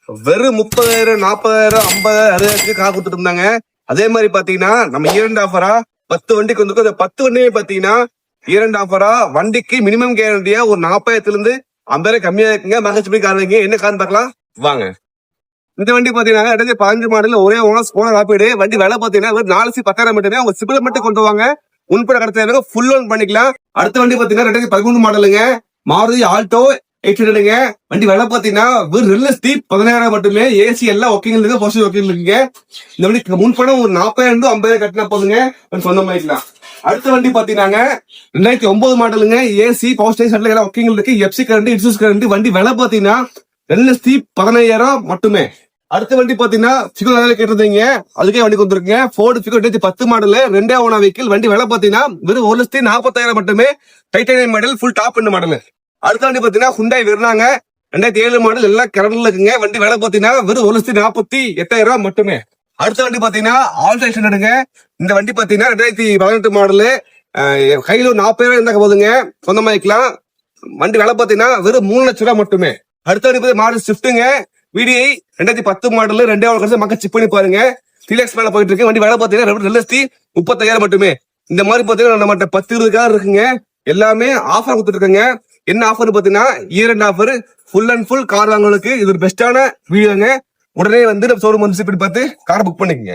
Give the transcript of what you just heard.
வெறும் 30,000 40,000 50,000 60,000 கார் கொடுத்துட்டு இருந்தாங்க. அதே மாதிரி பாத்தீங்கன்னா நம்ம இரண்டு ஆஃபரா 10 வண்டிக்கு வந்திருக்கும். அந்த 10 வண்டியுமே பாத்தீங்கன்னா இரண்டு ஆஃபரா வண்டிக்கு மினிமம் கேரண்டியா ஒரு 40,000 இருந்து 50,000 கம்மியா இருக்குங்க. மகச்சுப்படி கார் வைங்க. என்ன கார் பார்க்கலாம் வாங்க. இந்த வண்டி பாத்தீங்கன்னா 15 மாடல் ஒரே ஓனர் ராப்பிடு. வண்டி விலை பாத்தீங்கன்னா ஒரு 4,10,000 மட்டுமே. அவங்க சிபில் மட்டும் கொண்டு வாங்க, முன்பட கடத்த ஃபுல் லோன் பண்ணிக்கலாம். அடுத்த வண்டி பாத்தீங்கன்னா 2013 மாடலுங்க, மாருதி ஆல்டோ 800ங்க. வண்டி விலை பாத்தீங்கன்னா வெறும் ரிலஸ்டி 10,000 மட்டுமே. ஏசி எல்லாம் ஒர்க்கிங் இருக்கு, போஸ்ட் ஒர்க்கிங் இருக்குங்க. இந்த வண்டி முன்பணம் ஒரு 40,000 50,000 கட்டினா போதுங்க, சொந்தமாயிக்கலாம். அடுத்த வண்டி பாத்தீங்கன்னா 2009 மாடலுங்க, ஏசி பவர் ஸ்டேஷன் எல்லாம் ஒர்க்கிங் இருக்கு, எஃப்சி கரண்ட் இன்சூரன்ஸ் கரண்ட். வண்டி விலை பாத்தீங்கன்னா ரிலஸ்டி 15,000 மட்டுமே. அடுத்த வண்டி பாத்தீங்கன்னா ஃபிகோ கேட்டிருந்தீங்க, அதுக்கே வண்டி கொடுத்துருக்கீங்க. ஃபோர்டு ஃபிகோ 2010 மாடல், ரெண்டே ஓனா வெஹிக்கிள். வண்டி விலை பாத்தீங்கன்னா வெறும் 1,40,000 மட்டுமே. Titanium model, full top end model. அடுத்த வண்டி பாத்தீங்கன்னா ஹுண்டாய் வெர்னாங்க, 2007 மாடல், எல்லாம் கரண்ட்ல இருக்குங்க. வண்டி விலை பாத்தீங்கன்னா வெறும் 1,48,000 மட்டுமே. அடுத்த வண்டி பாத்தீங்கன்னா ஆல்டோ 800ங்க. இந்த வண்டி பாத்தீங்கன்னா 2018 மாடல், கையில ஒரு 40,000 இருந்தா போதுங்க, சொந்தமாயிக்கலாம். வண்டி விலை பாத்தீங்கன்னா வெறும் 3 லட்சம் ரூபாய் மட்டுமே. அடுத்த வண்டி மாடல் ஸ்விஃப்ட்டுங்க, VDI 2010 மாடல், ரெண்டே கடைசி மக்கள் செக் பண்ணி பாருங்க. 3 lakhs மேல போயிட்டு இருக்கு. வண்டி விலை பாத்தீங்கன்னா 2,30,000 மட்டுமே. இந்த மாதிரி பாத்தீங்கன்னா நம்ம 10-20 கார் இருக்குங்க. எல்லாமே ஆஃபர் கொடுத்துட்டு இருக்காங்க. என்ன ஆஃபர் பாத்தீங்கன்னா year offer, full and full car வாங்குறதுக்கு இது ஒரு பெஸ்டான வீடியோங்க. உடனே வந்து நம்ம ஷோரூம் வந்து விசிட் பண்ணி பார்த்து காரை புக் பண்ணிக்கங்க.